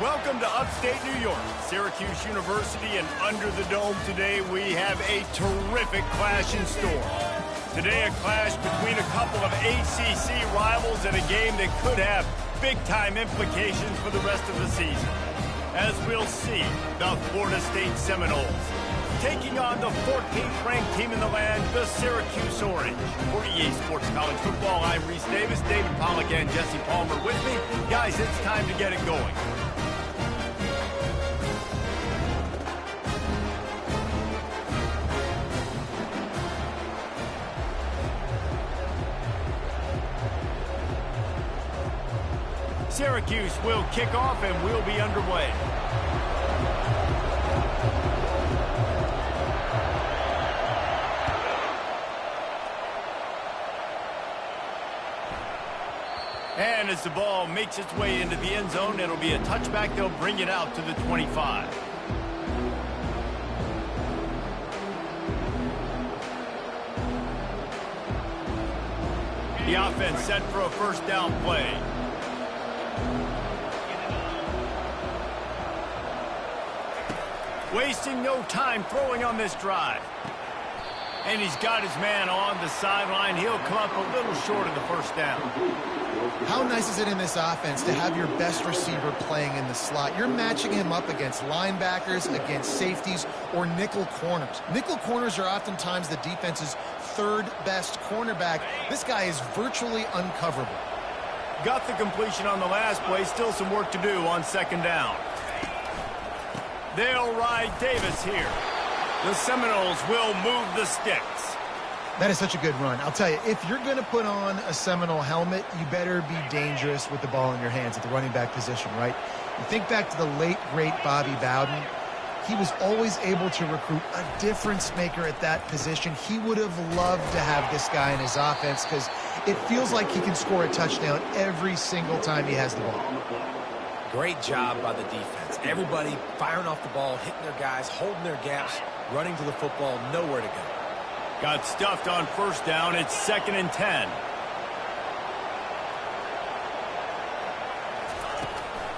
Welcome to upstate New York, Syracuse University, and under the dome today we have a terrific clash in store. Today a clash between a couple of ACC rivals in a game that could have big-time implications for the rest of the season. As we'll see, the Florida State Seminoles taking on the 14th ranked team in the land, the Syracuse Orange. For EA Sports College Football, I'm Reese Davis, David Pollack and Jesse Palmer with me. Guys, it's time to get it going. Syracuse will kick off and we'll be underway. And as the ball makes its way into the end zone, it'll be a touchback. They'll bring it out to the 25. The offense set for a first down play. Wasting no time throwing on this drive. And he's got his man on the sideline. He'll come up a little short of the first down. How nice is it in this offense to have your best receiver playing in the slot? You're matching him up against linebackers, against safeties, or nickel corners. Nickel corners are oftentimes the defense's third best cornerback. This guy is virtually uncoverable. Got the completion on the last play. Still some work to do on second down. They'll ride Davis here. The Seminoles will move the sticks. That is such a good run. I'll tell you, if you're going to put on a Seminole helmet, you better be dangerous with the ball in your hands at the running back position, right? You think back to the late, great Bobby Bowden. He was always able to recruit a difference maker at that position. He would have loved to have this guy in his offense because it feels like he can score a touchdown every single time he has the ball. Great job by the defense. Everybody firing off the ball, hitting their guys, holding their gaps, running to the football, nowhere to go. Got stuffed on first down. It's 2nd and 10.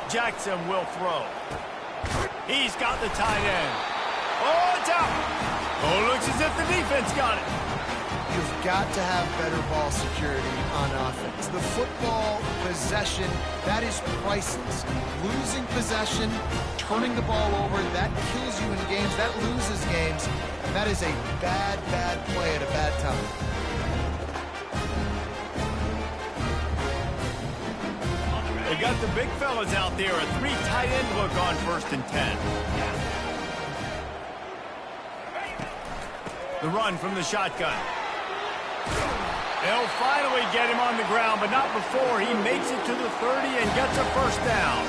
Jackson will throw. He's got the tight end. Oh, it's out. Oh, looks as if the defense got it. You've got to have better ball security on offense. The football possession, that is priceless. Losing possession, turning the ball over, that kills you in games, that loses games. That is a bad, bad play at a bad time. They got the big fellas out there. A 3 tight end look on 1st and 10. The run from the shotgun. They'll finally get him on the ground, but not before he makes it to the 30 and gets a first down.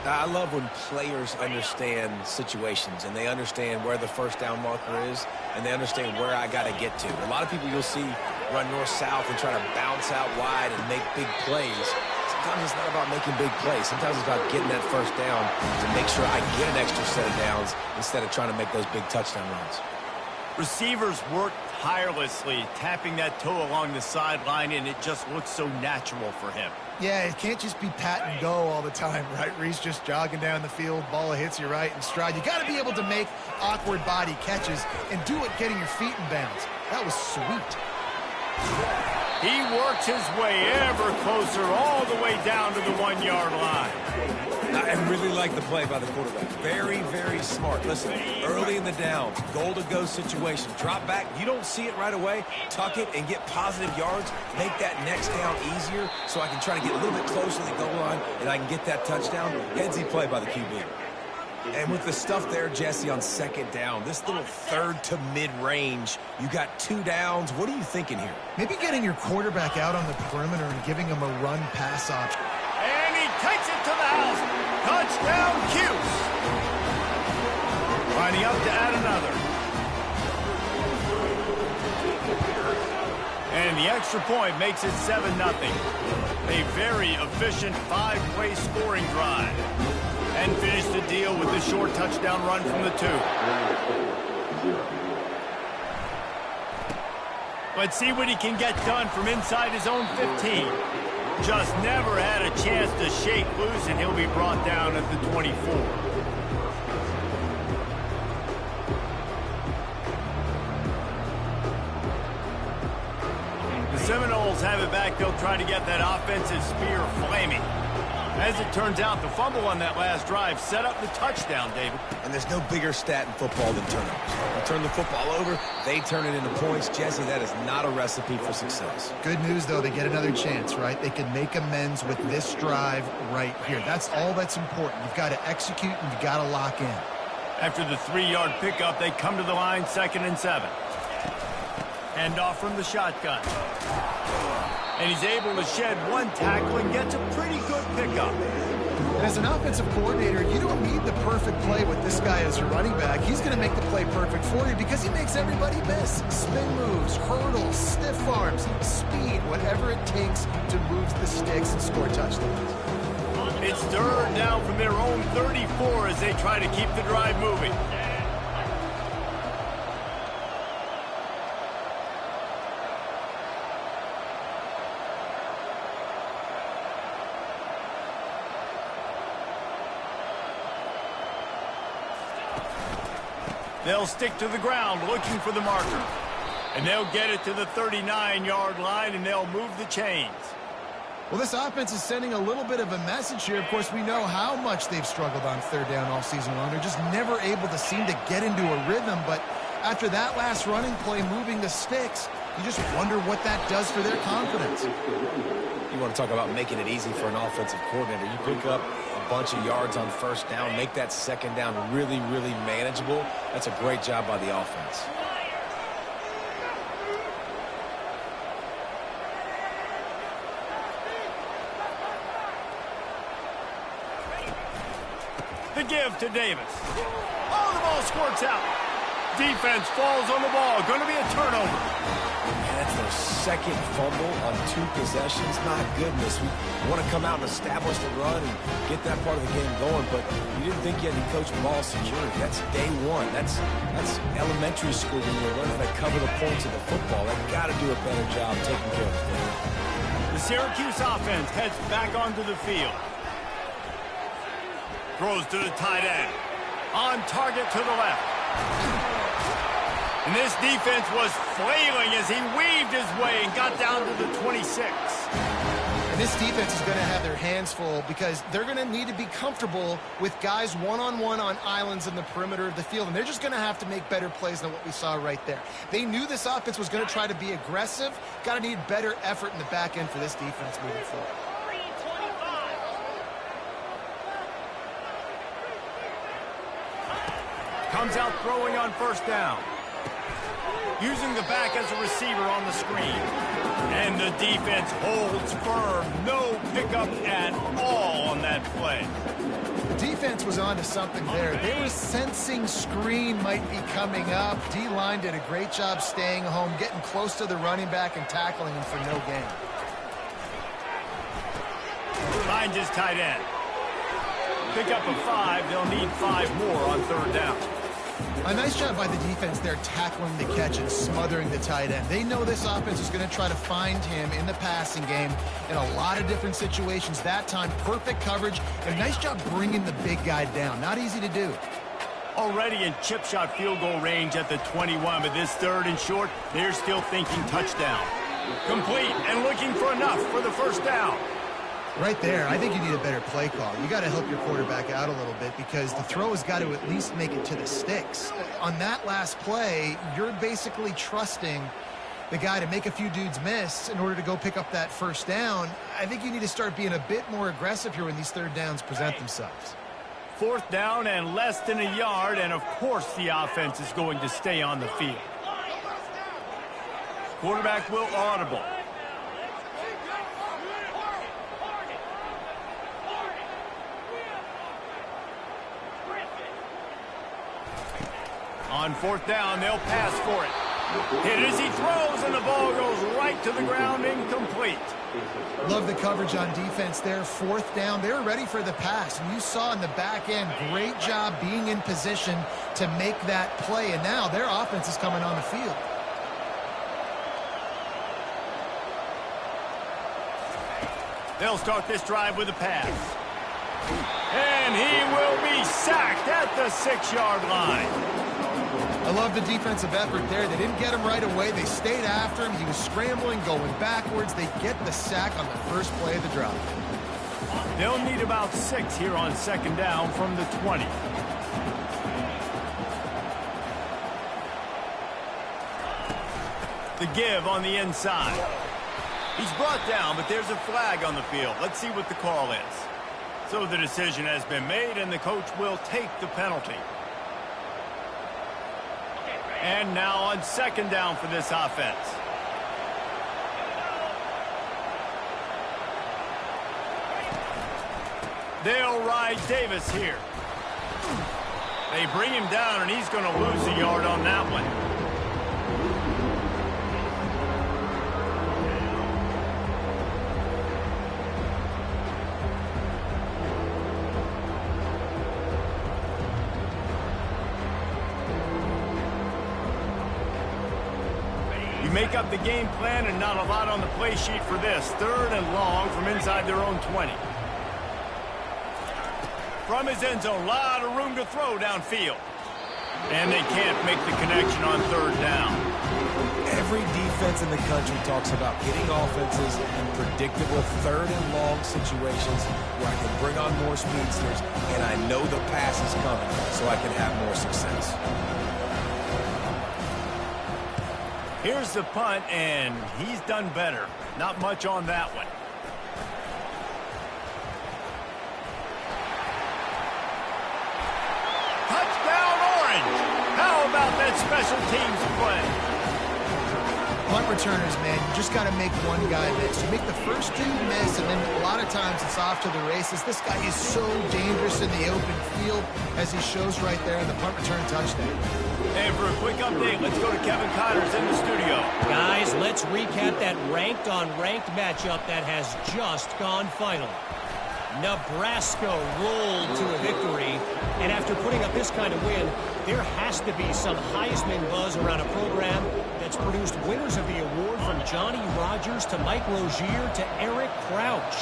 I love when players understand situations and they understand where the first down marker is and they understand where I got to get to. A lot of people you'll see run north-south and try to bounce out wide and make big plays. Sometimes it's not about making big plays. Sometimes it's about getting that first down to make sure I get an extra set of downs instead of trying to make those big touchdown runs. Receivers work tirelessly, tapping that toe along the sideline, and it just looks so natural for him. Yeah, it can't just be pat and go all the time, right? Reese just jogging down the field, ball hits you right in stride. You got to be able to make awkward body catches and do it getting your feet in bounds. That was sweet. He works his way ever closer all the way down to the 1-yard line. I really like the play by the quarterback. Very, very smart. Listen, early in the downs, goal-to-go situation. Drop back. You don't see it right away. Tuck it and get positive yards. Make that next down easier so I can try to get a little bit closer to the goal line and I can get that touchdown. Headsy play by the QB. And with the stuff there, Jesse, on second down, this little third to mid-range, you got 2 downs. What are you thinking here? Maybe getting your quarterback out on the perimeter and giving him a run-pass option. And he takes it to the house. Touchdown, Cuse. Lining up to add another. And the extra point makes it 7-0. A very efficient 5-play scoring drive. And finish the deal with the short touchdown run from the 2. Let's see what he can get done from inside his own 15. Just never had a chance to shake loose, and he'll be brought down at the 24. The Seminoles have it back. They'll try to get that offensive spear flaming. As it turns out, the fumble on that last drive set up the touchdown, David. And there's no bigger stat in football than turnovers. You turn the football over, they turn it into points. Jesse, that is not a recipe for success. Good news, though, they get another chance, right? They can make amends with this drive right here. That's all that's important. You've got to execute and you've got to lock in. After the 3-yard pickup, they come to the line, 2nd and 7. Hand off from the shotgun. And he's able to shed one tackle and gets a pretty good pickup. And as an offensive coordinator, you don't need the perfect play with this guy as your running back. He's going to make the play perfect for you because he makes everybody miss. Spin moves, hurdles, stiff arms, speed, whatever it takes to move the sticks and score touchdowns. It's 3rd down from their own 34 as they try to keep the drive moving. They'll stick to the ground looking for the marker. And they'll get it to the 39-yard line, and they'll move the chains. Well, this offense is sending a little bit of a message here. Of course, we know how much they've struggled on 3rd down all season long. They're just never able to seem to get into a rhythm. But after that last running play, moving the sticks, you just wonder what that does for their confidence. You want to talk about making it easy for an offensive coordinator. You pick up a bunch of yards on 1st down, make that 2nd down really, really manageable. That's a great job by the offense. The give to Davis. Oh, the ball squirts out. Defense falls on the ball. Going to be a turnover. Man, that's their 2nd fumble on 2 possessions. My goodness. We want to come out and establish the run and get that part of the game going, but you didn't think you had to coach ball security. That's day one. That's elementary school when you learn how to cover the points of the football. They've got to do a better job taking care of the football. The Syracuse offense heads back onto the field. Throws to the tight end. On target to the left. And this defense was flailing as he weaved his way and got down to the 26. And this defense is going to have their hands full because they're going to need to be comfortable with guys one-on-one on islands in the perimeter of the field. And they're just going to have to make better plays than what we saw right there. They knew this offense was going to try to be aggressive. Got to need better effort in the back end for this defense moving forward. Comes out throwing on 1st down. Using the back as a receiver on the screen. And the defense holds firm. No pickup at all on that play. The defense was on to something there. They were sensing screen might be coming up. D-line did a great job staying home, getting close to the running back and tackling him for no gain. Finds his tight end. Pick up a 5. They'll need 5 more on 3rd down. A nice job by the defense there tackling the catch and smothering the tight end. They know this offense is going to try to find him in the passing game in a lot of different situations. That time, perfect coverage and nice job bringing the big guy down. Not easy to do. Already in chip shot field goal range at the 21, but this 3rd and short, they're still thinking touchdown. Complete and looking for enough for the 1st down. Right there, I think you need a better play call. You got to help your quarterback out a little bit because the throw has got to at least make it to the sticks. On that last play, you're basically trusting the guy to make a few dudes miss in order to go pick up that 1st down. I think you need to start being a bit more aggressive here when these 3rd downs present themselves. 4th down and less than a yard, and of course the offense is going to stay on the field. Quarterback will audible. On 4th down, they'll pass for it. Hit as he throws, and the ball goes right to the ground, incomplete. Love the coverage on defense there. 4th down, they were ready for the pass. And you saw in the back end, great job being in position to make that play. And now their offense is coming on the field. They'll start this drive with a pass. And he will be sacked at the 6-yard line. I love the defensive effort there. They didn't get him right away. They stayed after him. He was scrambling, going backwards. They get the sack on the first play of the drive. They'll need about 6 here on 2nd down from the 20. The give on the inside. He's brought down, but there's a flag on the field. Let's see what the call is. So the decision has been made, and the coach will take the penalty. And now on 2nd down for this offense. They'll ride Davis here. They bring him down, and he's going to lose a yard on that one. Make up the game plan and not a lot on the play sheet for this. 3rd and long from inside their own 20. From his end zone, a lot of room to throw downfield. And they can't make the connection on 3rd down. Every defense in the country talks about getting offenses in predictable 3rd and long situations where I can bring on more speedsters and I know the pass is coming so I can have more success. Here's the punt, and he's done better. Not much on that one. Touchdown, Orange! How about that special teams play? Punt returners, man, you just got to make one guy miss. You make the first 2 miss, and then a lot of times it's off to the races. This guy is so dangerous in the open field, as he shows right there in the punt return touchdown. And for a quick update, let's go to Kevin Connors in the studio. Guys, let's recap that ranked-on-ranked matchup that has just gone final. Nebraska rolled to a victory, and after putting up this kind of win, there has to be some Heisman buzz around a program that's produced winners of the award from Johnny Rodgers to Mike Rozier to Eric Crouch.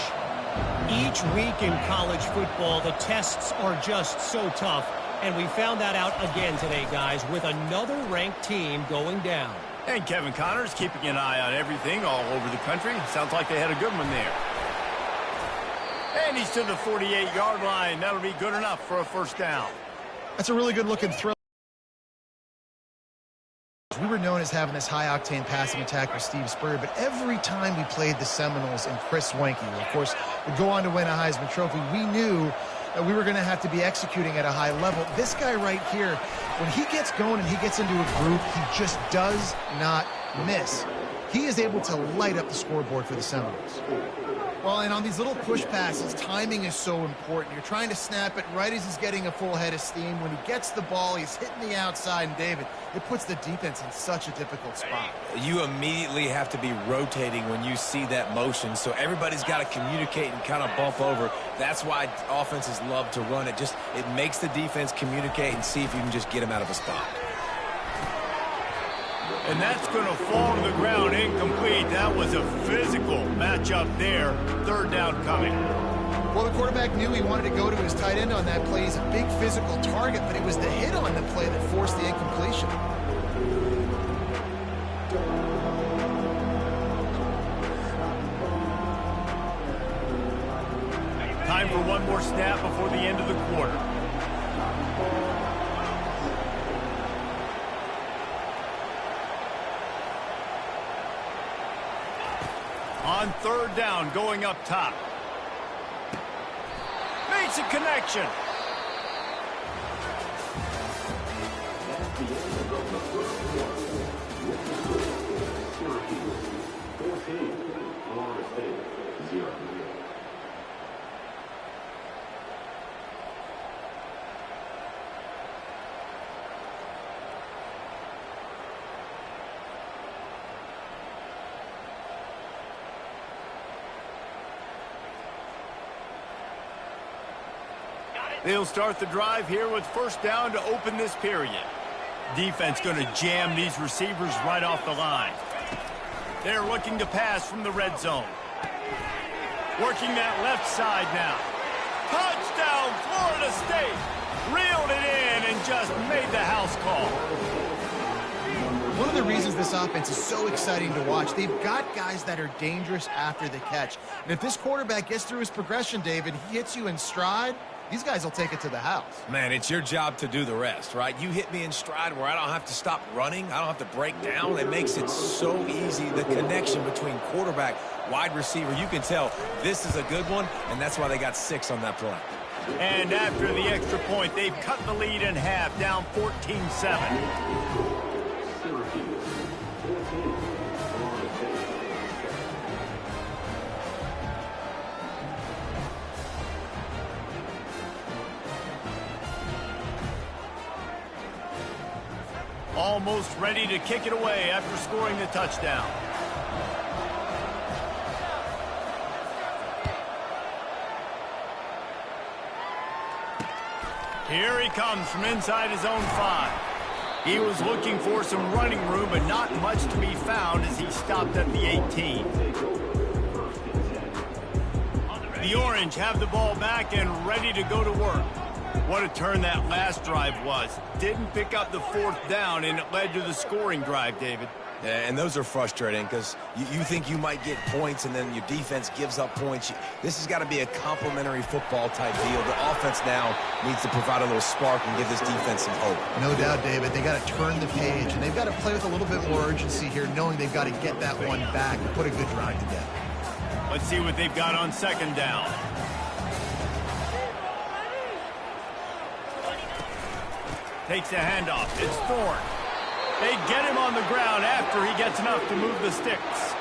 Each week in college football, the tests are just so tough. And we found that out again today, guys, with another ranked team going down. And Kevin Connors keeping an eye on everything all over the country. Sounds like they had a good one there. And he's to the 48-yard line. That'll be good enough for a 1st down. That's a really good-looking throw. We were known as having this high-octane passing attack with Steve Spurrier, but every time we played the Seminoles and Chris Weinke, who, of course, would go on to win a Heisman Trophy, we knew that we were going to have to be executing at a high level. This guy right here, when he gets going and he gets into a groove, he just does not miss. He is able to light up the scoreboard for the Seminoles. Well, and on these little push passes, timing is so important. You're trying to snap it right as he's getting a full head of steam. When he gets the ball, he's hitting the outside, and David, it puts the defense in such a difficult spot. You immediately have to be rotating when you see that motion, so everybody's got to communicate and kind of bump over. That's why offenses love to run it. It makes the defense communicate and see if you can just get him out of a spot. And that's going to fall to the ground incomplete. That was a physical matchup there. 3rd down coming. Well, the quarterback knew he wanted to go to his tight end on that play. He's a big physical target, but it was the hit on the play that forced the incompletion. Time for one more snap before the end of the quarter. On 3rd down, going up top. Makes a connection. They'll start the drive here with 1st down to open this period. Defense going to jam these receivers right off the line. They're looking to pass from the red zone. Working that left side now. Touchdown, Florida State. Reeled it in and just made the house call. One of the reasons this offense is so exciting to watch, they've got guys that are dangerous after the catch. And if this quarterback gets through his progression, David, he hits you in stride, these guys will take it to the house. Man, it's your job to do the rest, right? You hit me in stride where I don't have to stop running. I don't have to break down. It makes it so easy, the connection between quarterback, wide receiver. You can tell this is a good one, and that's why they got 6 on that play. And after the extra point, they've cut the lead in half, down 14-7. Almost ready to kick it away after scoring the touchdown. Here he comes from inside his own 5. He was looking for some running room, but not much to be found as he stopped at the 18. The Orange have the ball back and ready to go to work. What a turn that last drive was. Didn't pick up the 4th down, and it led to the scoring drive, David. Yeah, and those are frustrating because you think you might get points and then your defense gives up points. This has got to be a complimentary football type deal. The offense now needs to provide a little spark and give this defense some hope. No doubt, David. They got to turn the page, and they've got to play with a little bit more urgency here, knowing they've got to get that one back and put a good drive together. Let's see what they've got on 2nd down. Takes a handoff. It's Thorne. They get him on the ground after he gets enough to move the sticks.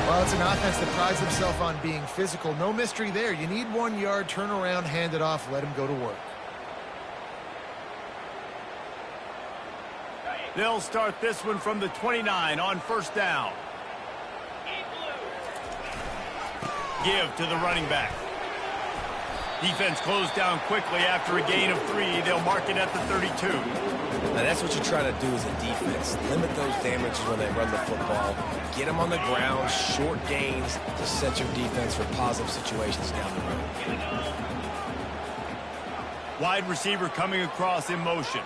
Well, it's an offense that prides himself on being physical. No mystery there. You need 1 yard, turn around, hand it off, let him go to work. They'll start this one from the 29 on 1st down. Give to the running back. Defense closed down quickly after a gain of 3. They'll mark it at the 32. Now that's what you try to do as a defense. Limit those damages when they run the football. Get them on the ground, short gains to set your defense for positive situations down the road. Wide receiver coming across in motion.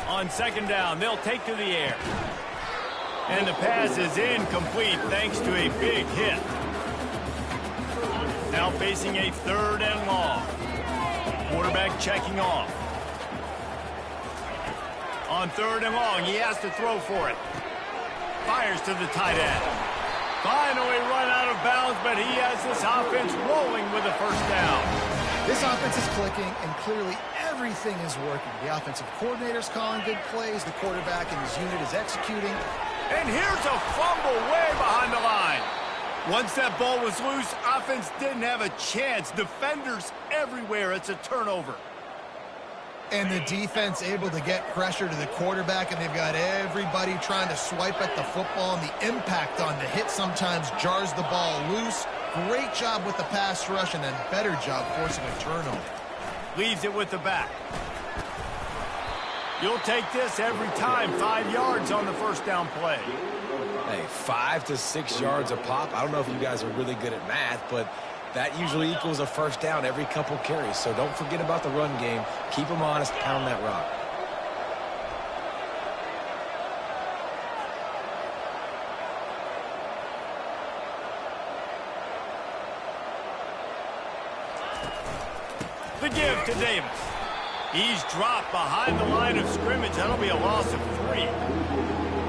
On 2nd down, they'll take to the air. And the pass is incomplete thanks to a big hit. Now facing a 3rd and long. Quarterback checking off. On 3rd and long, he has to throw for it. Fires to the tight end. Finally run out of bounds, but he has this offense rolling with a 1st down. This offense is clicking, and clearly everything is working. The offensive coordinator's calling good plays. The quarterback and his unit is executing. And here's a fumble way behind the line. Once that ball was loose, offense didn't have a chance. Defenders everywhere. It's a turnover. And the defense able to get pressure to the quarterback, and they've got everybody trying to swipe at the football, and the impact on the hit sometimes jars the ball loose. Great job with the pass rush, and then better job forcing a turnover. Leaves it with the back. You'll take this every time. 5 yards on the 1st down play. Hey, 5 to 6 yards a pop. I don't know if you guys are really good at math, but that usually equals a 1st down every couple carries. So don't forget about the run game. Keep them honest. Pound that rock. The give to Davis. He's dropped behind the line of scrimmage. That'll be a loss of 3.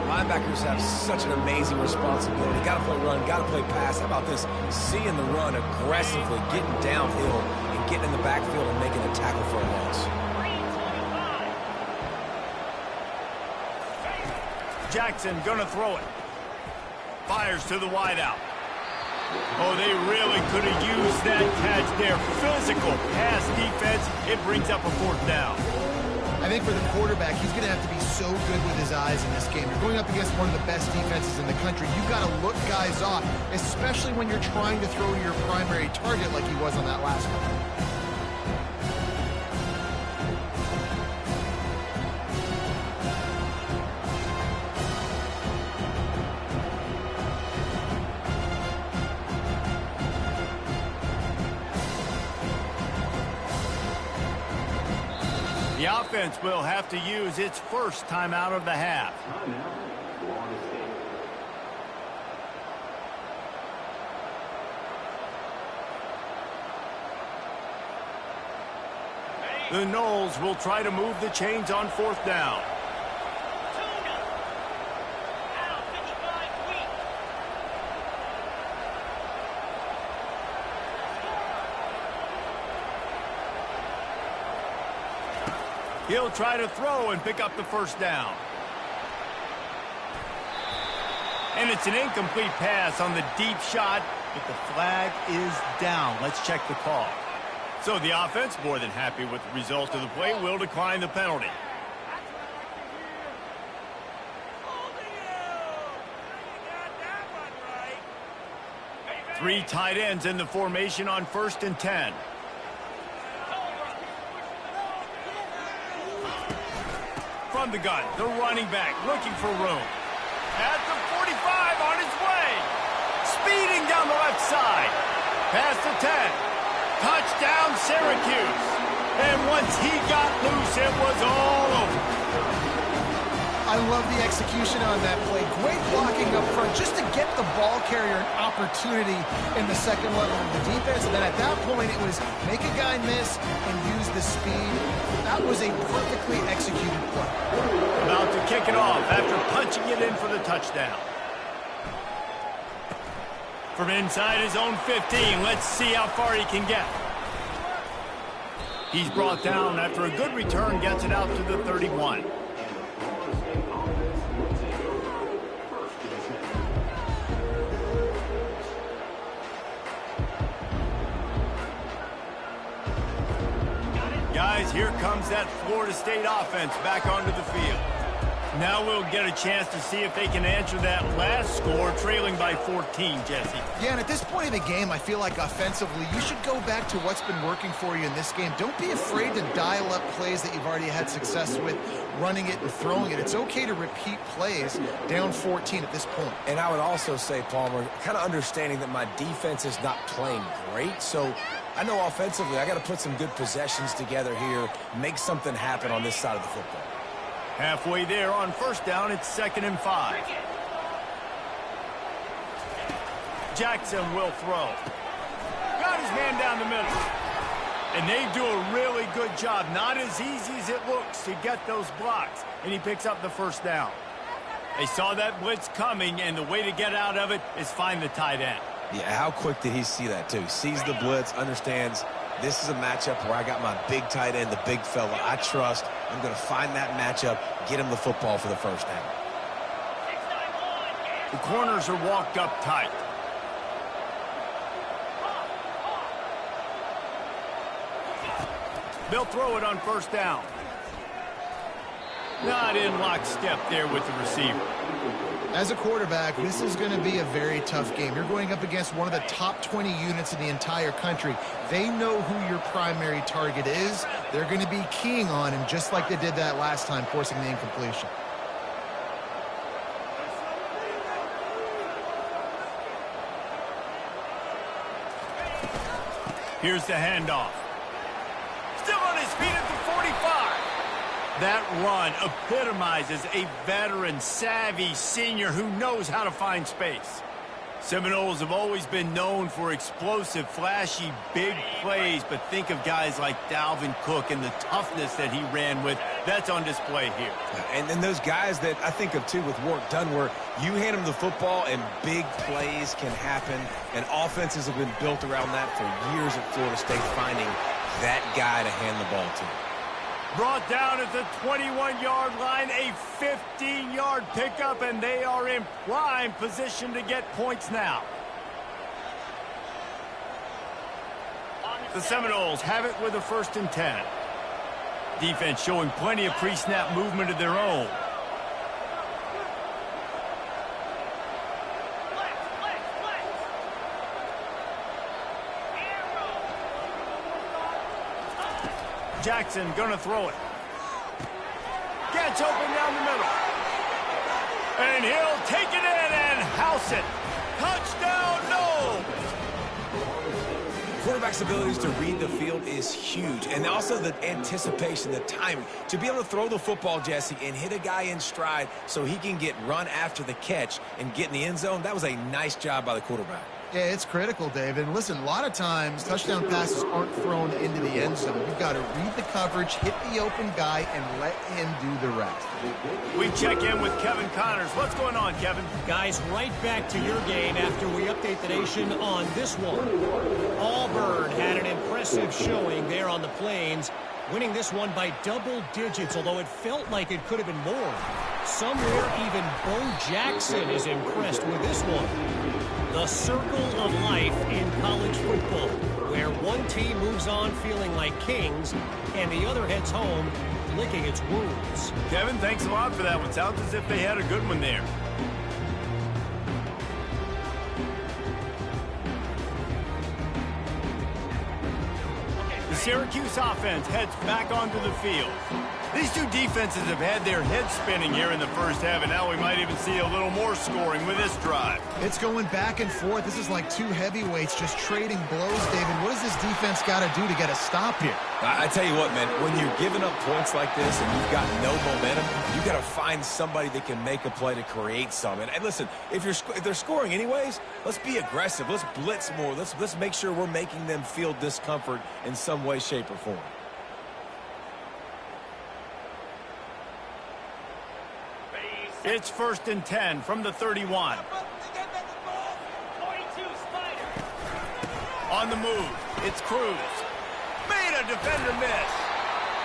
Linebackers have such an amazing responsibility. Got to play run, got to play pass. How about this? Seeing the run aggressively, getting downhill, and getting in the backfield and making a tackle for a loss. Jackson gonna throw it. Fires to the wideout. Oh, they really could have used that catch there. Physical pass defense. It brings up a 4th down. I think for the quarterback, he's going to have to be so good with his eyes in this game. You're going up against one of the best defenses in the country. You've got to look guys off, especially when you're trying to throw to your primary target like he was on that last one. The offense will have to use its first timeout of the half. The Noles will try to move the chains on fourth down. He'll try to throw and pick up the first down. And it's an incomplete pass on the deep shot, but the flag is down. Let's check the call. So the offense, more than happy with the result of the play, will decline the penalty. Three tight ends in the formation on 1st and 10. From the gun, the running back looking for room. At the 45 on his way. Speeding down the left side. Past the 10. Touchdown, Syracuse. And once he got loose, it was all over. I love the execution on that play. Great blocking up front just to get the ball carrier an opportunity in the second level of the defense. And then at that point, it was make a guy miss and use the speed. That was a perfectly executed play. About to kick it off after punching it in for the touchdown. From inside his own 15, let's see how far he can get. He's brought down after a good return, gets it out to the 31. Guys, here comes that Florida State offense back onto the field. Now we'll get a chance to see if they can answer that last score, trailing by 14, Jesse. Yeah, and at this point of the game, I feel like offensively, you should go back to what's been working for you in this game. Don't be afraid to dial up plays that you've already had success with, running it and throwing it. It's okay to repeat plays down 14 at this point. And I would also say, Palmer, kind of understanding that my defense is not playing great, so I know offensively I got to put some good possessions together here, make something happen on this side of the football. Halfway there on 1st down, it's 2nd and 5. Jackson will throw. Got his man down the middle. And they do a really good job. Not as easy as it looks to get those blocks. And he picks up the 1st down. They saw that blitz coming, and the way to get out of it is find the tight end. Yeah, how quick did he see that, too? Sees the blitz, understands this is a matchup where I got my big tight end, the big fella I trust. I'm going to find that matchup, get him the football for the 1st down. The corners are walked up tight. They'll throw it on 1st down. Not in lockstep there with the receiver. As a quarterback, this is going to be a very tough game. You're going up against one of the top 20 units in the entire country. They know who your primary target is. They're going to be keying on him just like they did that last time, forcing the incompletion. Here's the handoff. Still on his feet at the 45. That run epitomizes a veteran, savvy senior who knows how to find space. Seminoles have always been known for explosive, flashy, big plays, but think of guys like Dalvin Cook and the toughness that he ran with. That's on display here. And then those guys that I think of, too, with Warrick Dunn, where you hand them the football and big plays can happen, and offenses have been built around that for years at Florida State, finding that guy to hand the ball to. Brought down at the 21-yard line, a 15-yard pickup, and they are in prime position to get points now. The Seminoles have it with a 1st and 10. Defense showing plenty of pre-snap movement of their own. Jackson gonna throw it. Gets open down the middle. And he'll take it in and house it. Touchdown, no! quarterback's abilities to read the field is huge. And also the anticipation, the timing. To be able to throw the football, Jesse, and hit a guy in stride so he can get run after the catch and get in the end zone, that was a nice job by the quarterback. Yeah, it's critical, David. And listen, a lot of times touchdown passes aren't thrown into the end zone. You've got to read the coverage, hit the open guy, and let him do the rest. We check in with Kevin Connors. What's going on, Kevin? Guys, right back to your game after we update the nation on this one. Auburn had an impressive showing there on the Plains, winning this one by double digits, although it felt like it could have been more. Somewhere even Bo Jackson is impressed with this one. The circle of life in college football, where one team moves on feeling like kings and the other heads home licking its wounds. Kevin, thanks a lot for that one. Sounds as if they had a good one there. The Syracuse offense heads back onto the field. These two defenses have had their heads spinning here in the first half, and now we might even see a little more scoring with this drive. It's going back and forth. This is like two heavyweights just trading blows, David. What does this defense got to do to get a stop here? I tell you what, man, when you're giving up points like this and you've got no momentum, you got to find somebody that can make a play to create some. And listen, if they're scoring anyways, let's be aggressive. Let's blitz more. Let's make sure we're making them feel discomfort in some way, shape, or form. It's 1st and 10 from the 31. On the move, it's Cruz. Made a defender miss.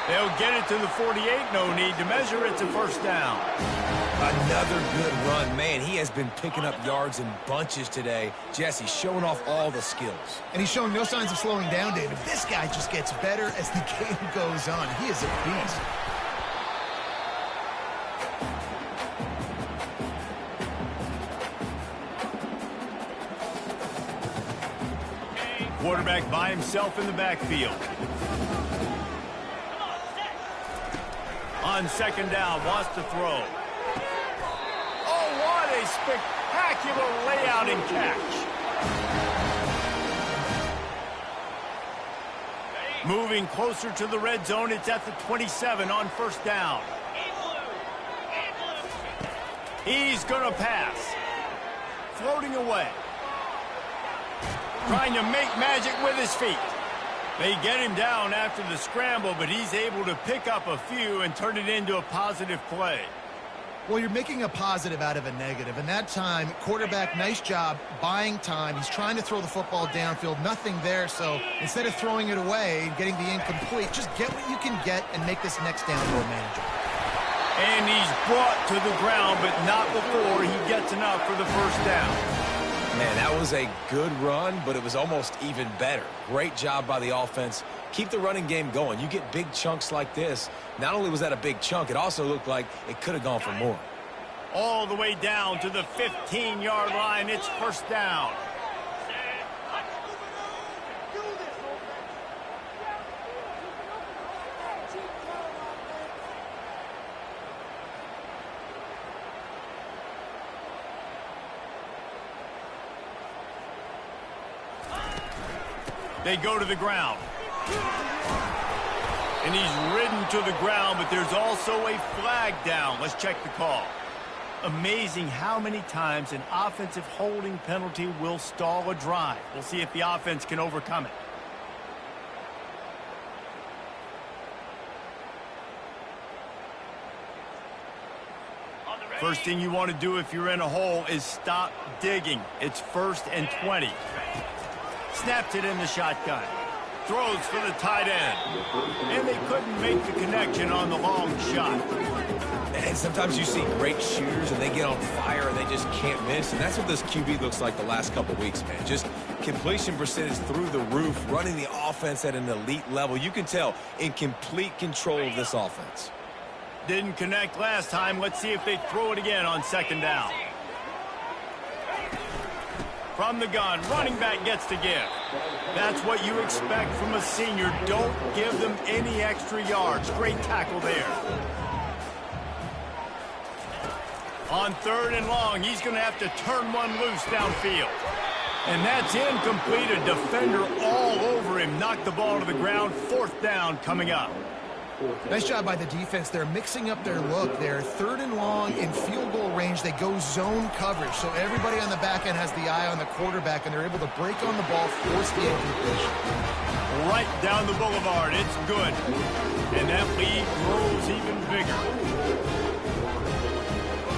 They'll get it to the 48. No need to measure. It's a first down. Another good run. Man, he has been picking up yards in bunches today. Jesse showing off all the skills. And he's showing no signs of slowing down, David. This guy just gets better as the game goes on. He is a beast. Quarterback by himself in the backfield. On 2nd down, wants to throw. Oh, what a spectacular layout and catch. Moving closer to the red zone, it's at the 27 on 1st down. He's going to pass. Floating away. Trying to make magic with his feet. They get him down after the scramble, but he's able to pick up a few and turn it into a positive play. Well, you're making a positive out of a negative. And that time, quarterback, nice job buying time. He's trying to throw the football downfield. Nothing there, so instead of throwing it away and getting the incomplete, just get what you can get and make this next down more manageable. And he's brought to the ground, but not before he gets enough for the first down. Man, that was a good run, but it was almost even better. Great job by the offense. Keep the running game going. You get big chunks like this. Not only was that a big chunk, it also looked like it could have gone for more. All the way down to the 15-yard line. It's first down. They go to the ground. And he's ridden to the ground, but there's also a flag down. Let's check the call. Amazing how many times an offensive holding penalty will stall a drive. We'll see if the offense can overcome it. First thing you want to do if you're in a hole is stop digging. It's 1st and 20. Snaps it in the shotgun. Throws for the tight end. And they couldn't make the connection on the long shot. And sometimes you see great shooters and they get on fire and they just can't miss. And that's what this QB looks like the last couple weeks, man. Just completion percentage through the roof, running the offense at an elite level. You can tell in complete control of this offense. Didn't connect last time. Let's see if they throw it again on 2nd down. From the gun, running back gets to give. That's what you expect from a senior. Don't give them any extra yards. Great tackle there. On 3rd and long, he's going to have to turn one loose downfield. And that's incomplete. A defender all over him, knocked the ball to the ground. 4th down coming up. Nice job by the defense. They're mixing up their look. They're 3rd and long in field goal range. They go zone coverage. So everybody on the back end has the eye on the quarterback, and they're able to break on the ball, force the incompletion. Right down the boulevard. It's good. And that lead grows even bigger.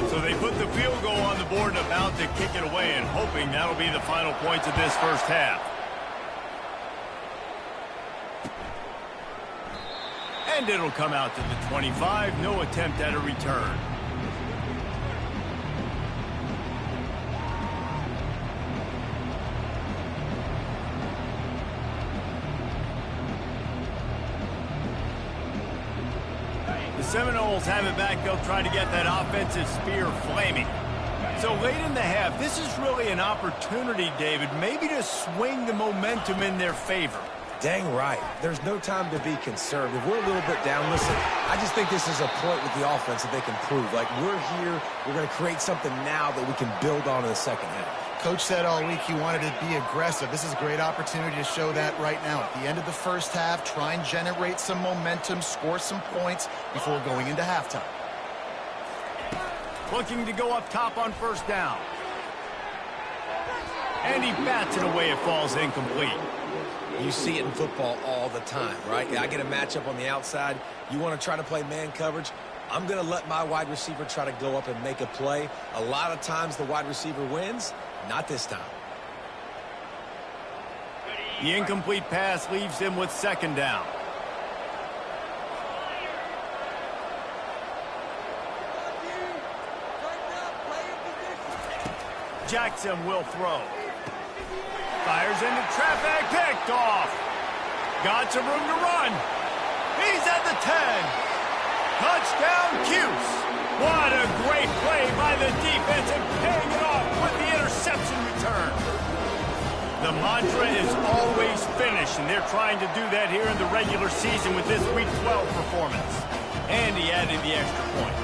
So they put the field goal on the board and about to kick it away, and hoping that'll be the final points of this first half. And it'll come out to the 25. No attempt at a return. The Seminoles have it back. They'll try to get that offensive spear flaming. So late in the half, this is really an opportunity, David, maybe to swing the momentum in their favor. Dang right. There's no time to be concerned. If we're a little bit down, listen, I just think this is a point with the offense that they can prove. Like, we're here, we're going to create something now that we can build on in the second half. Coach said all week he wanted to be aggressive. This is a great opportunity to show that right now. At the end of the first half, try and generate some momentum, score some points before going into halftime. Looking to go up top on 1st down. And he bats it away. It falls incomplete. You see it in football all the time, right? I get a matchup on the outside. You want to try to play man coverage. I'm going to let my wide receiver try to go up and make a play. A lot of times the wide receiver wins. Not this time. The incomplete pass leaves him with 2nd down. Jackson will throw. Fires into traffic, picked off. Got some room to run. He's at the 10. Touchdown, Cuse. What a great play by the defense and paying it off with the interception return. The mantra is always finish, and they're trying to do that here in the regular season with this Week 12 performance. And he added the extra point.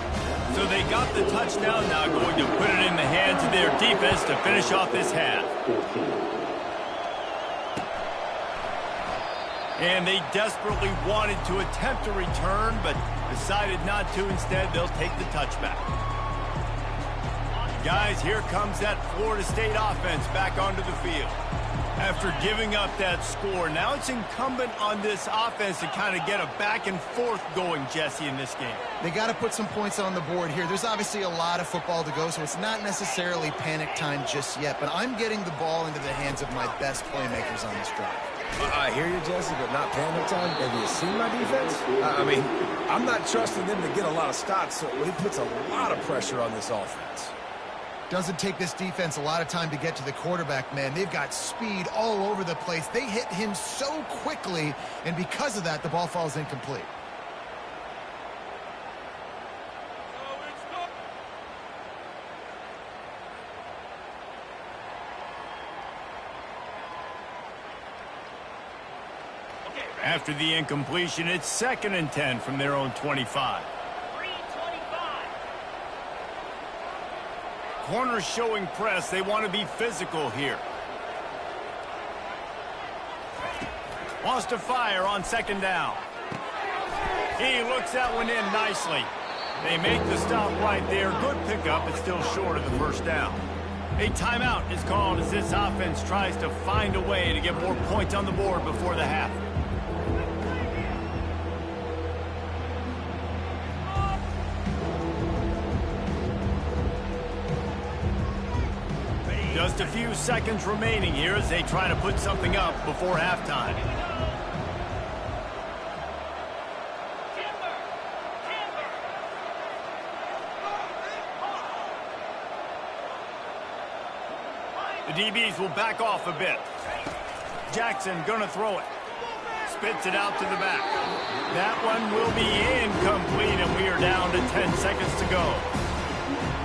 So they got the touchdown, now going to put it in the hands of their defense to finish off this half. And they desperately wanted to attempt a return, but decided not to. Instead, they'll take the touchback. Guys, here comes that Florida State offense back onto the field. After giving up that score, now it's incumbent on this offense to kind of get a back and forth going, Jesse, in this game. They got to put some points on the board here. There's obviously a lot of football to go, so it's not necessarily panic time just yet, but I'm getting the ball into the hands of my best playmakers on this drive. I hear you, Jesse, but not panic time. Have you seen my defense? I mean, I'm not trusting them to get a lot of stops, so he puts a lot of pressure on this offense. Doesn't take this defense a lot of time to get to the quarterback, man. They've got speed all over the place. They hit him so quickly, and because of that, the ball falls incomplete. After the incompletion, it's 2nd and 10 from their own 25. Corners showing press. They want to be physical here. Wants to fire on 2nd down. He looks that one in nicely. They make the stop right there. Good pickup, but still short of the 1st down. A timeout is called as this offense tries to find a way to get more points on the board before the half. Just a few seconds remaining here as they try to put something up before halftime. The DBs will back off a bit. Jackson gonna throw it. Spits it out to the back. That one will be incomplete, and we are down to 10 seconds to go.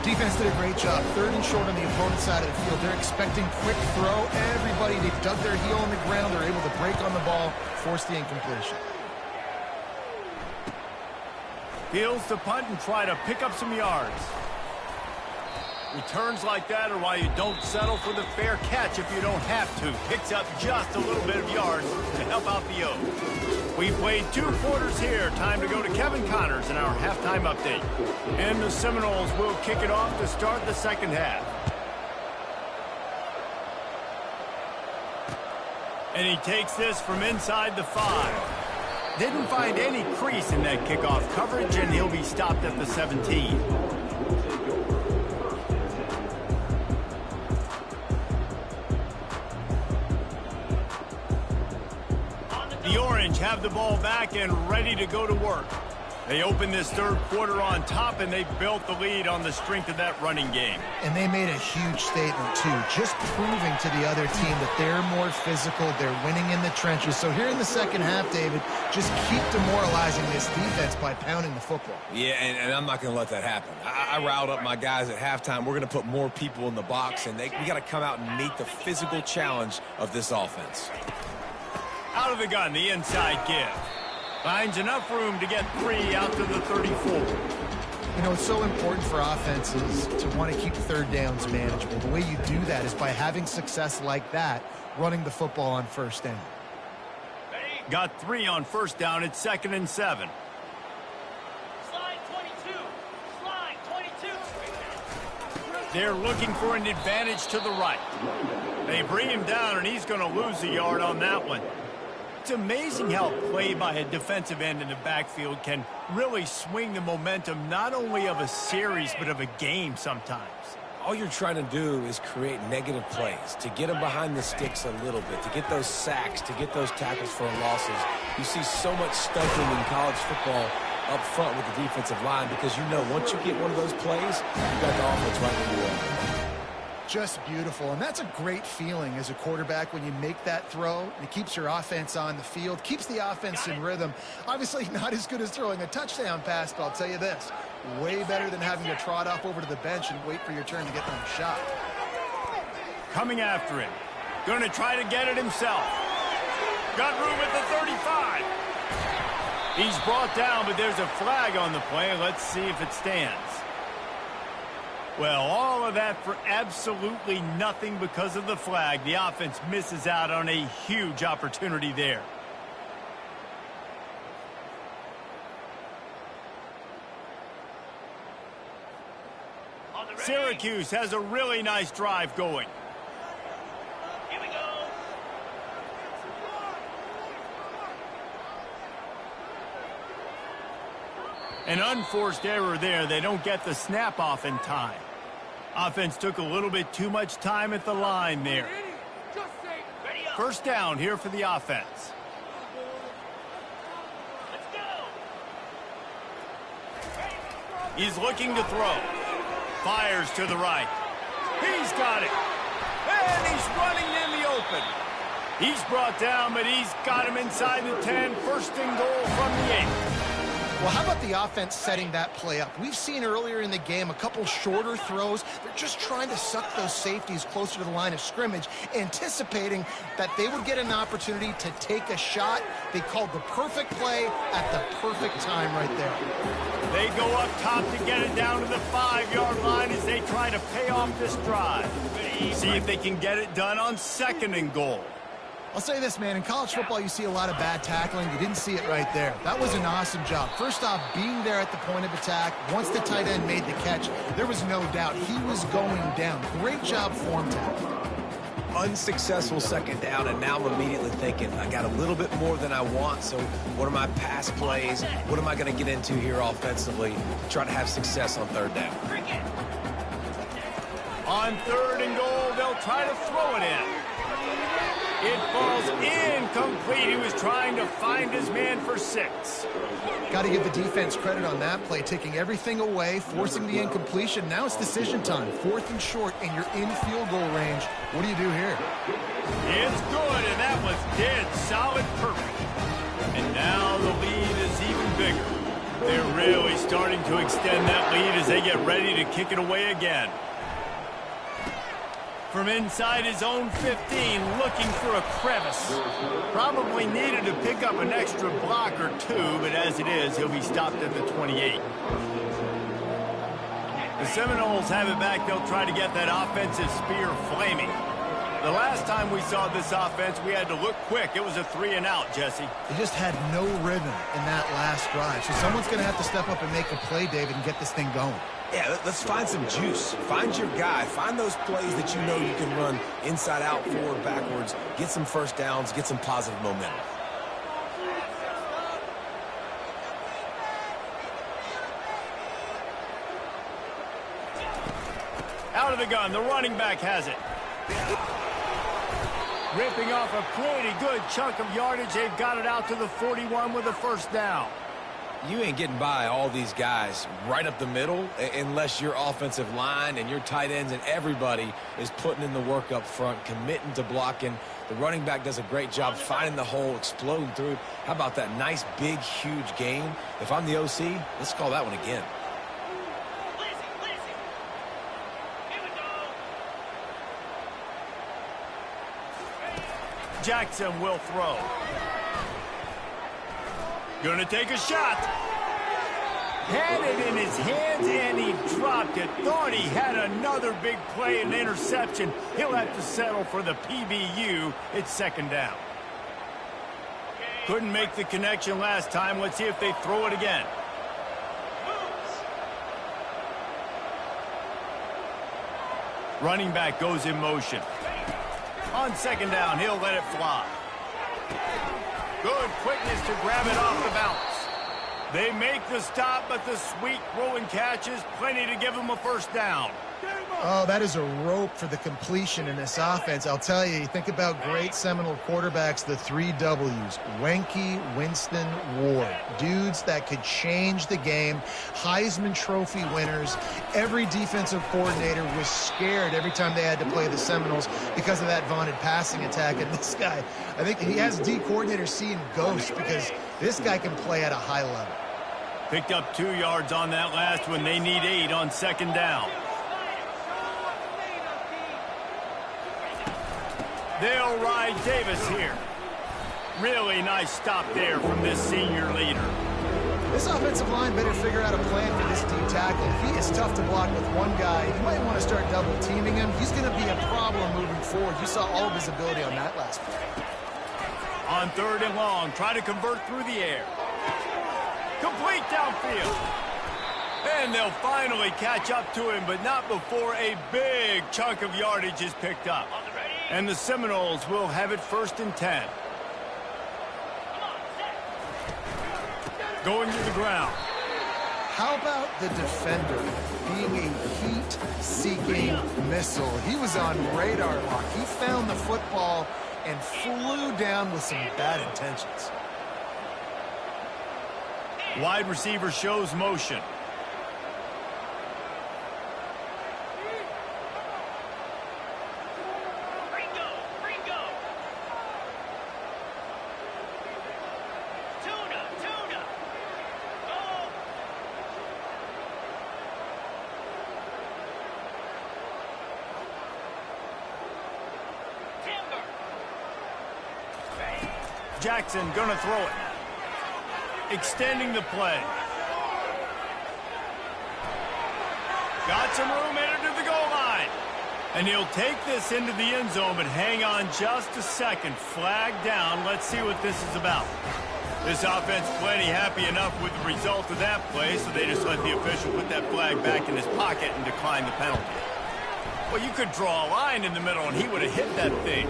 Defense did a great job. 3rd and short on the opponent's side of the field. They're expecting quick throw. Everybody, they've dug their heel on the ground. They're able to break on the ball, force the incompletion. Fields to punt and try to pick up some yards. Returns like that are why you don't settle for the fair catch if you don't have to. Picks up just a little bit of yards to help out the O's. We played 2 quarters here. Time to go to Kevin Connors in our halftime update. And the Seminoles will kick it off to start the second half. And he takes this from inside the 5. Didn't find any crease in that kickoff coverage, and he'll be stopped at the 17. The Orange have the ball back and ready to go to work. They open this third quarter on top, and they built the lead on the strength of that running game. And they made a huge statement, too, just proving to the other team that they're more physical, they're winning in the trenches. So here in the second half, David, just keep demoralizing this defense by pounding the football. Yeah, and I'm not going to let that happen. I riled up my guys at halftime. We're going to put more people in the box, and we got to come out and meet the physical challenge of this offense. Out of the gun, the inside give. Finds enough room to get 3 out to the 34. You know, it's so important for offenses to want to keep third downs manageable. The way you do that is by having success like that, running the football on first down. Got 3 on first down. It's 2nd and 7. Slide 22. Slide 22. They're looking for an advantage to the right. They bring him down, and he's going to lose a yard on that one. It's amazing how play by a defensive end in the backfield can really swing the momentum not only of a series but of a game sometimes. All you're trying to do is create negative plays, to get them behind the sticks a little bit, to get those sacks, to get those tackles for losses. You see so much stunting in college football up front with the defensive line because you know once you get one of those plays, you got the offense right where you are. Just beautiful, and that's a great feeling as a quarterback when you make that throw. It keeps your offense on the field, keeps the offense in rhythm. Obviously not as good as throwing a touchdown pass, but I'll tell you this, way better than having to trot off over to the bench and wait for your turn to get on a shot. Coming after him. Going to try to get it himself. Got room at the 35. He's brought down, but there's a flag on the play. Let's see if it stands. Well, all of that for absolutely nothing because of the flag. The offense misses out on a huge opportunity there. Syracuse has a really nice drive going. Here we go. An unforced error there. They don't get the snap off in time. Offense took a little bit too much time at the line there. First down here for the offense. Let's go. He's looking to throw. Fires to the right. He's got it. And he's running in the open. He's brought down, but he's got him inside the 10. First and goal from the 8. Well, how about the offense setting that play up? We've seen earlier in the game a couple shorter throws. They're just trying to suck those safeties closer to the line of scrimmage, anticipating that they would get an opportunity to take a shot. They called the perfect play at the perfect time right there. They go up top to get it down to the 5-yard line as they try to pay off this drive. See if they can get it done on 2nd and goal. I'll say this, man, in college football you see a lot of bad tackling. You didn't see it right there. That was an awesome job. First off, being there at the point of attack. Once the tight end made the catch, there was no doubt he was going down. Great job form tackle. Unsuccessful second down, and now I'm immediately thinking, I got a little bit more than I want, so what are my pass plays? What am I going to get into here offensively to try to have success on 3rd down? On 3rd and goal, they'll try to throw it in. It falls incomplete. He was trying to find his man for 6. Got to give the defense credit on that play, taking everything away, forcing the incompletion. Now it's decision time. 4th and short, and you're in field goal range. What do you do here? It's good, and that was dead solid perfect. And now the lead is even bigger. They're really starting to extend that lead as they get ready to kick it away again. From inside his own 15, looking for a crevice. Probably needed to pick up an extra block or 2, but as it is, he'll be stopped at the 28. The Seminoles have it back. They'll try to get that offensive spear flaming. The last time we saw this offense, we had to look quick. It was a 3-and-out, Jesse. They just had no rhythm in that last drive. So someone's going to have to step up and make a play, David, and get this thing going. Yeah, let's find some juice. Find your guy. Find those plays that you know you can run inside out, forward, backwards. Get some first downs. Get some positive momentum. Out of the gun, the running back has it. Ripping off a pretty good chunk of yardage. They've got it out to the 41 with a first down. You ain't getting by all these guys right up the middle unless your offensive line and your tight ends and everybody is putting in the work up front, committing to blocking. The running back does a great job finding the hole, exploding through. How about that nice, big, huge gain? If I'm the OC, let's call that one again. Jackson will throw. Gonna take a shot. Had it in his hands and he dropped it. Thought he had another big play and interception. He'll have to settle for the PBU. It's second down. Couldn't make the connection last time. Let's see if they throw it again. Running back goes in motion. On second down, he'll let it fly. Good quickness to grab it off the bounce. They make the stop, but the sweet throw and catch is plenty to give them a first down. Oh, that is a rope for the completion in this offense. I'll tell you, think about great Seminole quarterbacks, the 3 W's. Wenke, Winston, Ward. Dudes that could change the game. Heisman Trophy winners. Every defensive coordinator was scared every time they had to play the Seminoles because of that vaunted passing attack. And this guy, I think he has D coordinators seeing ghosts because this guy can play at a high level. Picked up 2 yards on that last one. They need 8 on second down. They'll ride Davis here. Really nice stop there from this senior leader. This offensive line better figure out a plan for this D tackle. He is tough to block with one guy. You might want to start double teaming him. He's going to be a problem moving forward. You saw all of his ability on that last play. On 3rd and long, try to convert through the air. Complete downfield. And they'll finally catch up to him, but not before a big chunk of yardage is picked up. And the Seminoles will have it 1st and 10. Going to the ground. How about the defender being a heat-seeking missile? He was on radar lock. He found the football and flew down with some bad intentions. Wide receiver shows motion. Jackson gonna throw it. Extending the play. Got some room, headed to the goal line. And he'll take this into the end zone, but hang on just a second. Flag down. Let's see what this is about. This offense plenty happy enough with the result of that play, so they just let the official put that flag back in his pocket and decline the penalty. Well, you could draw a line in the middle, and he would have hit that thing.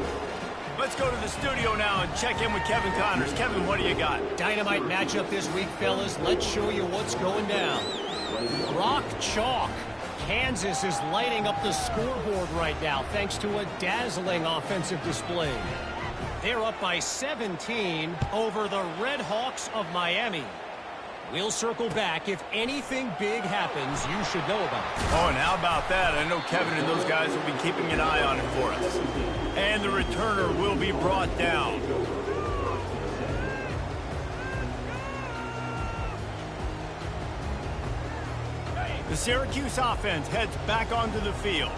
Let's go to the studio now and check in with Kevin Connors. Kevin, what do you got? Dynamite matchup this week, fellas. Let's show you what's going down. Rock chalk. Kansas is lighting up the scoreboard right now thanks to a dazzling offensive display. They're up by 17 over the Red Hawks of Miami. We'll circle back. If anything big happens, you should know about it. Oh, and how about that? I know Kevin and those guys will be keeping an eye on it for us. And the returner will be brought down. The Syracuse offense heads back onto the field.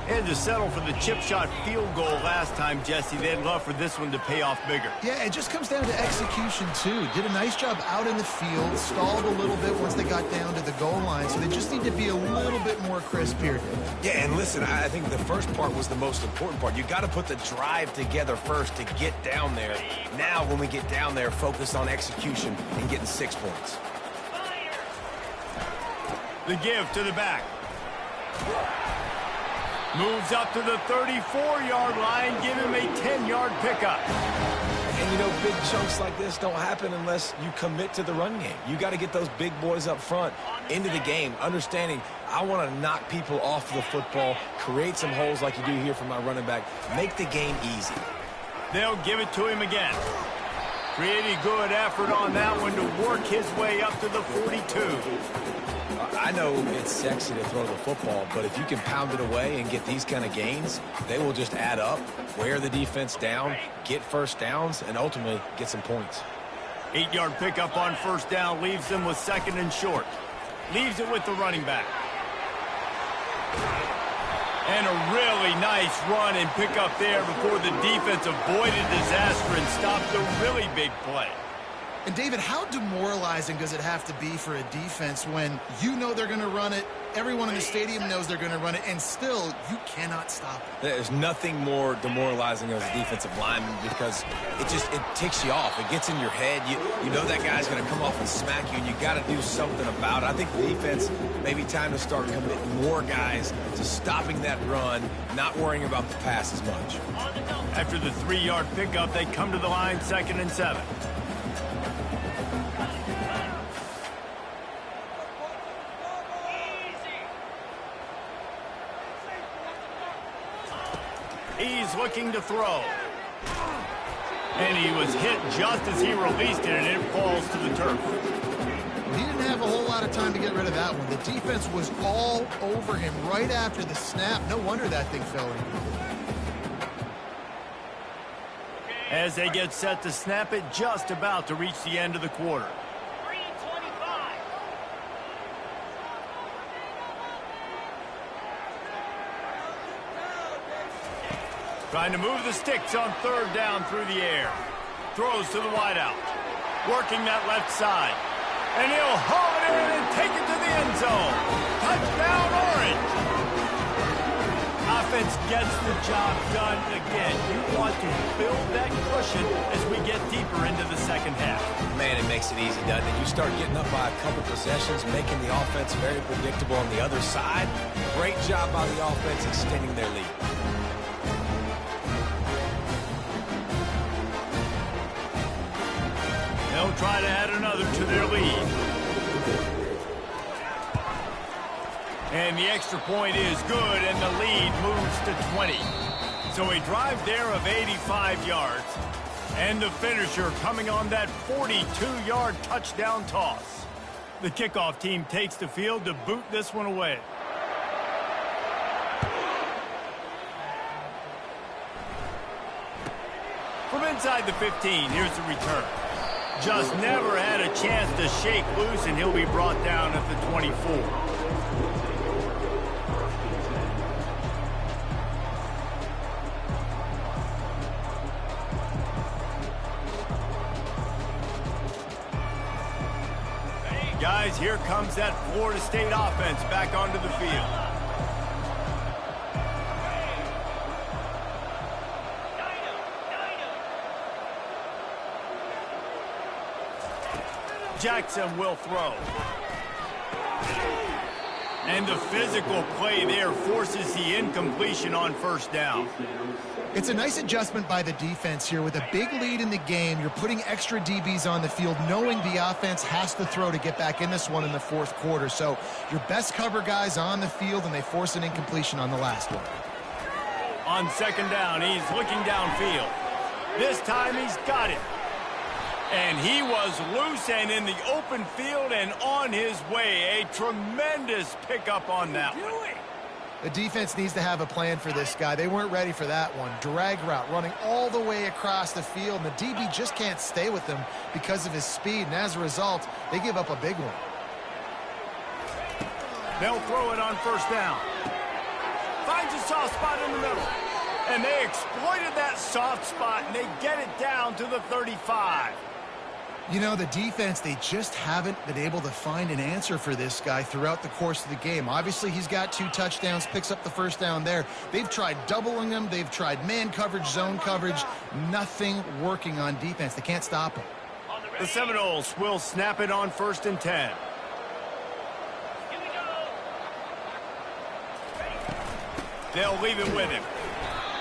They had to settle for the chip shot field goal last time, Jesse. They'd love for this one to pay off bigger. Yeah, it just comes down to execution, too. Did a nice job out in the field, stalled a little bit once they got down to the goal line, so they just need to be a little bit more crisp here. Yeah, and listen, I think the first part was the most important part. You got to put the drive together first to get down there. Now, when we get down there, focus on execution and getting 6 points. The give to the back. Moves up to the 34-yard line, give him a 10-yard pickup. And, you know, big chunks like this don't happen unless you commit to the run game. You got to get those big boys up front into the game, understanding I want to knock people off the football, create some holes like you do here for my running back, make the game easy. They'll give it to him again. Pretty good effort on that one to work his way up to the 42. I know it's sexy to throw the football, but if you can pound it away and get these kind of gains, they will just add up, wear the defense down, get first downs, and ultimately get some points. 8-yard pickup on first down leaves them with 2nd and short. Leaves it with the running back. And a really nice run and pickup there before the defense avoided disaster and stopped a really big play. And, David, how demoralizing does it have to be for a defense when you know they're going to run it, everyone in the stadium knows they're going to run it, and still you cannot stop it? There's nothing more demoralizing as a defensive lineman because it ticks you off. It gets in your head. You know that guy's going to come off and smack you, and you got to do something about it. I think the defense, maybe time to start committing more guys to stopping that run, not worrying about the pass as much. After the 3-yard pickup, they come to the line 2nd and 7. He's looking to throw. And he was hit just as he released it, and it falls to the turf. He didn't have a whole lot of time to get rid of that one. The defense was all over him right after the snap. No wonder that thing fell in. As they get set to snap it, just about to reach the end of the quarter. 3:25. Trying to move the sticks on 3rd down through the air. Throws to the wideout. Working that left side. And he'll haul it in and take it to the end zone. Touchdown, Orange. Offense gets the job done again. You want to build that cushion as we get deeper into the second half. Man, it makes it easy, doesn't it? You start getting up by a couple possessions, making the offense very predictable on the other side. Great job by the offense extending their lead. They'll try to add another to their lead. And the extra point is good, and the lead moves to 20. So a drive there of 85 yards. And the finisher coming on that 42-yard touchdown toss. The kickoff team takes the field to boot this one away. From inside the 15, here's the return. Just never had a chance to shake loose, and he'll be brought down at the 24. Guys, here comes that Florida State offense back onto the field. Jackson will throw. And the physical play there forces the incompletion on first down. It's a nice adjustment by the defense here. With a big lead in the game, you're putting extra DBs on the field, knowing the offense has to throw to get back in this one in the 4th quarter. So your best cover guys on the field, and they force an incompletion on the last one. On 2nd down, he's looking downfield. This time he's got it. And he was loose and in the open field and on his way. A tremendous pickup on that one. The defense needs to have a plan for this guy. They weren't ready for that one. Drag route running all the way across the field, and the DB just can't stay with him because of his speed, and as a result, they give up a big one. They'll throw it on first down. finds a soft spot in the middle. And they exploited that soft spot, and they get it down to the 35. You know, the defense, they just haven't been able to find an answer for this guy throughout the course of the game. Obviously, he's got 2 touchdowns, picks up the first down there. They've tried doubling him. They've tried man coverage, zone coverage. Nothing working on defense. They can't stop him. The Seminoles will snap it on 1st and 10. They'll leave it with him.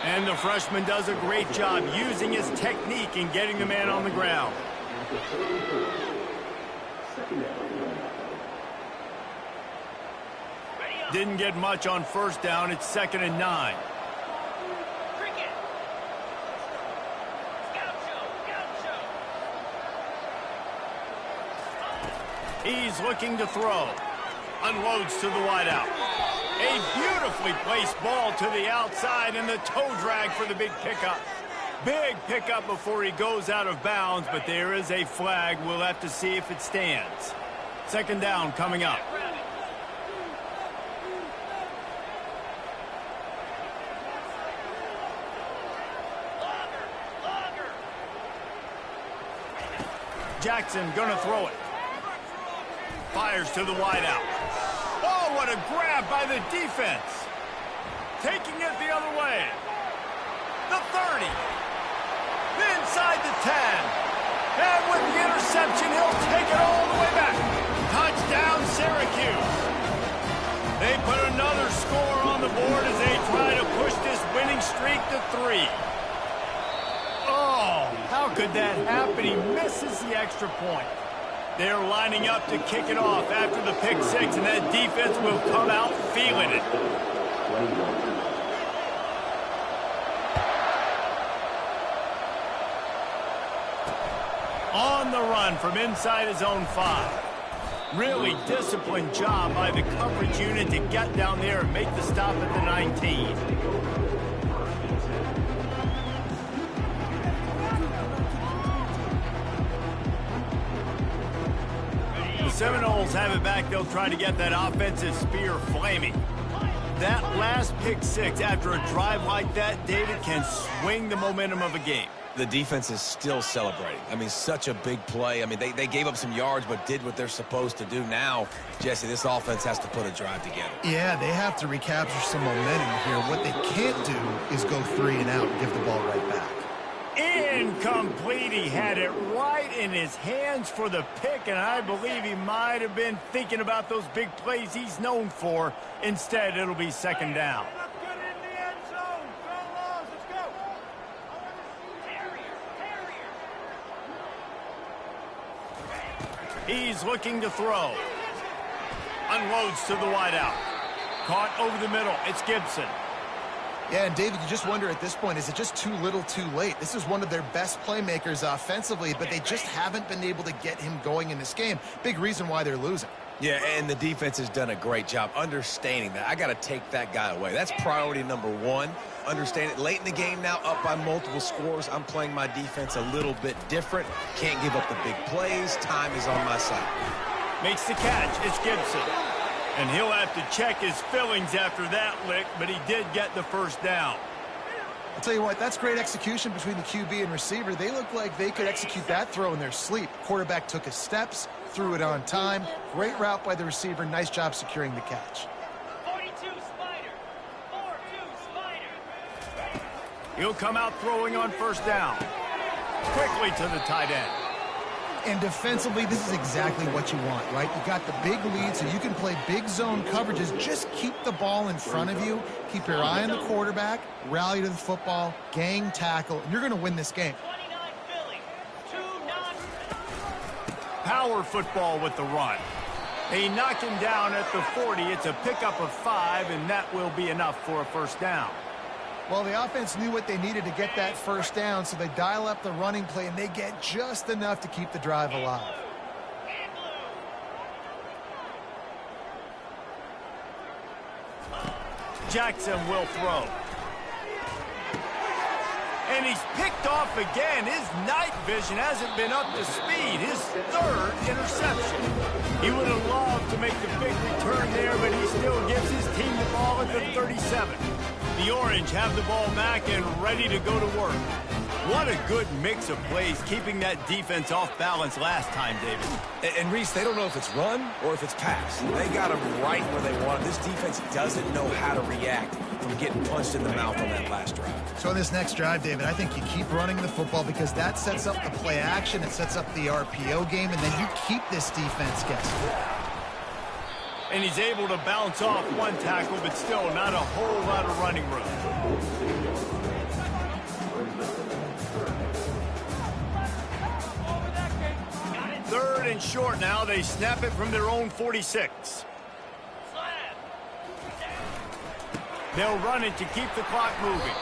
And the freshman does a great job using his technique and getting the man on the ground. Didn't get much on 1st down. It's 2nd and 9. He's looking to throw. Unloads to the wideout. A beautifully placed ball to the outside and the toe drag for the big pickup. Big pickup before he goes out of bounds, but there is a flag. We'll have to see if it stands. 2nd down coming up. Jackson gonna throw it. Fires to the wideout. Oh, what a grab by the defense. Taking it the other way. The 30. Inside the 10. And with the interception, he'll take it all the way back. Touchdown, Syracuse. They put another score on the board as they try to push this winning streak to 3. Oh, how could that happen? He misses the extra point. They're lining up to kick it off after the pick 6, and that defense will come out feeling it. On the run from inside his own 5. Really disciplined job by the coverage unit to get down there and make the stop at the 19. The Seminoles have it back. They'll try to get that offensive spear flaming. That last pick 6 after a drive like that, David, can swing the momentum of a game. The defense is still celebrating. I mean, such a big play. I mean, they gave up some yards but did what they're supposed to do. Now, Jesse, this offense has to put a drive together. Yeah, they have to recapture some momentum here. What they can't do is go 3 and out and give the ball right back. Incomplete. He had it right in his hands for the pick, and I believe he might have been thinking about those big plays he's known for. Instead, it'll be 2nd down. He's looking to throw. Unloads to the wideout. Caught over the middle. It's Gibson. Yeah, and David, you just wonder at this point, is it just too little too late? This is one of their best playmakers offensively, but they just haven't been able to get him going in this game. Big reason why they're losing. Yeah, and the defense has done a great job understanding that. I got to take that guy away. That's priority number 1. Understand it. Late in the game now, up by multiple scores. I'm playing my defense a little bit different. Can't give up the big plays. Time is on my side. Makes the catch. It's Gibson. And he'll have to check his fillings after that lick, but he did get the 1st down. I'll tell you what, that's great execution between the QB and receiver. They look like they could execute that throw in their sleep. Quarterback took his steps, threw it on time. Great route by the receiver. Nice job securing the catch. 42 Spider. 4-2 Spider. He'll come out throwing on 1st down. Quickly to the tight end. And defensively, this is exactly what you want, right? You got the big lead, so you can play big zone coverages. Just keep the ball in front of you. Keep your eye on the quarterback. Rally to the football. Gang tackle. And you're going to win this game. 29 Philly. 2 non. Power football with the run. They knock him down at the 40. It's a pickup of 5, and that will be enough for a 1st down. Well, the offense knew what they needed to get that 1st down, so they dial up the running play, and they get just enough to keep the drive alive. Jackson will throw. And he's picked off again. His night vision hasn't been up to speed. His 3rd interception. He would have loved to make the big return there, but he still gives his team the ball at the 37. The Orange have the ball back and ready to go to work. What a good mix of plays, keeping that defense off balance last time, David. And Reese, they don't know if it's run or if it's pass. They got them right where they want them. This defense doesn't know how to react from getting punched in the mouth on that last drive. So in this next drive, David, I think you keep running the football because that sets up the play action, it sets up the RPO game, and then you keep this defense guessing. And he's able to bounce off one tackle, but still not a whole lot of running room. Third and short now. They snap it from their own 46. They'll run it to keep the clock moving.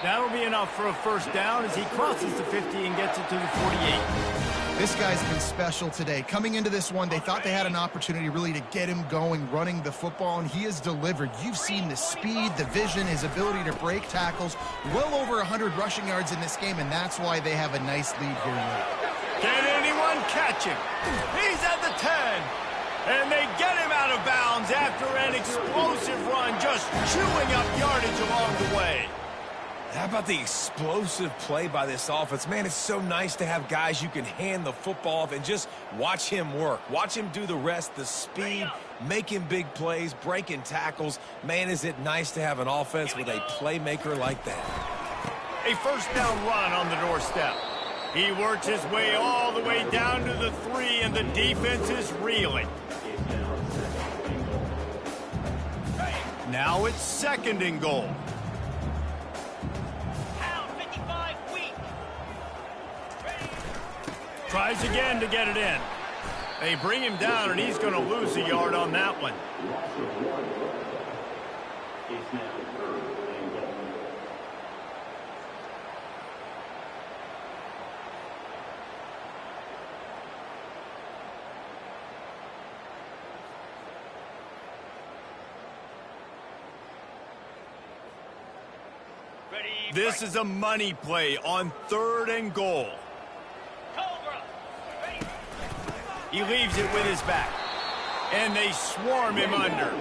That'll be enough for a first down as he crosses the 50 and gets it to the 48. This guy's been special today. Coming into this one, they thought they had an opportunity really to get him going, running the football, and he has delivered. You've seen the speed, the vision, his ability to break tackles. Well over 100 rushing yards in this game, and that's why they have a nice lead here late. Can anyone catch him? He's at the 10. And they get him out of bounds after an explosive run, just chewing up yardage along the way. How about the explosive play by this offense? Man, it's so nice to have guys you can hand the football off and just watch him work. Watch him do the rest, the speed, making big plays, breaking tackles. Man, is it nice to have an offense with a playmaker like that. A first down run on the doorstep. He works his way all the way down to the 3, and the defense is reeling. Now it's second and goal. Pound 55 weak. Tries again to get it in. They bring him down, and he's going to lose a yard on that one. This is a money play on third and goal. Cobra. Ready. He leaves it with his back. And they swarm him under.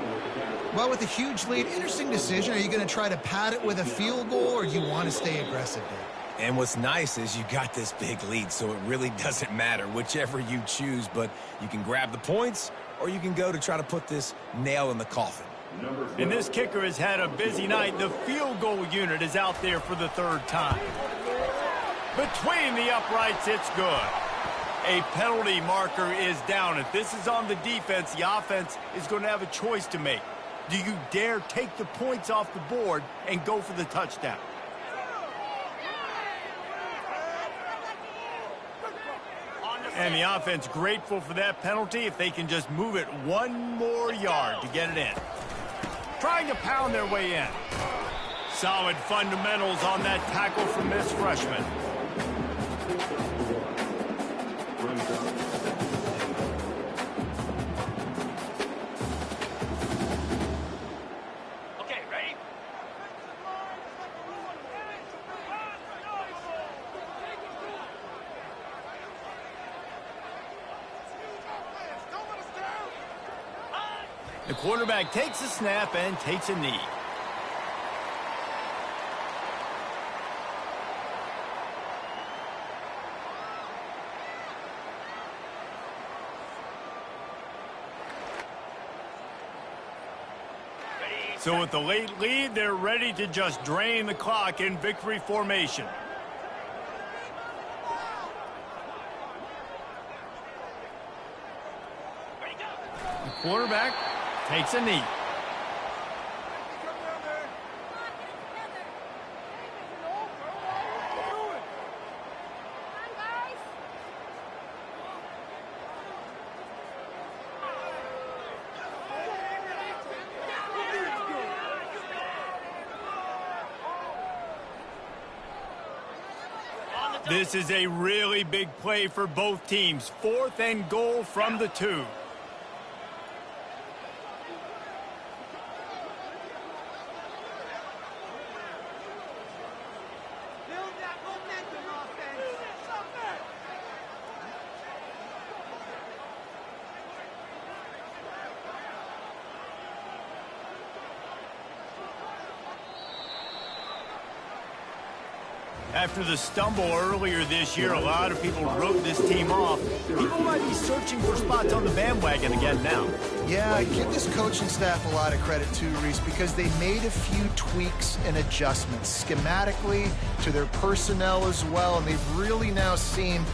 Well, with a huge lead, interesting decision. Are you going to try to pad it with a field goal, or do you want to stay aggressive, Dave? And what's nice is you got this big lead, so it really doesn't matter whichever you choose, but you can grab the points or you can go to try to put this nail in the coffin. And this kicker has had a busy night. The field goal unit is out there for the third time. Between the uprights, it's good. A penalty marker is down. If this is on the defense, the offense is going to have a choice to make. Do you dare take the points off the board and go for the touchdown? And the offense grateful for that penalty if they can just move it one more yard to get it in. Trying to pound their way in. Solid fundamentals on that tackle from this freshman. Okay, ready? The quarterback takes a snap and takes a knee. So with the late lead, they're ready to just drain the clock in victory formation. Ready, go. The quarterback takes a knee. This is a really big play for both teams. 4th and goal from the 2. After the stumble earlier this year, a lot of people wrote this team off. People might be searching for spots on the bandwagon again now. Yeah, I give this coaching staff a lot of credit too, Reese, because they made a few tweaks and adjustments schematically to their personnel as well, and they've really now seen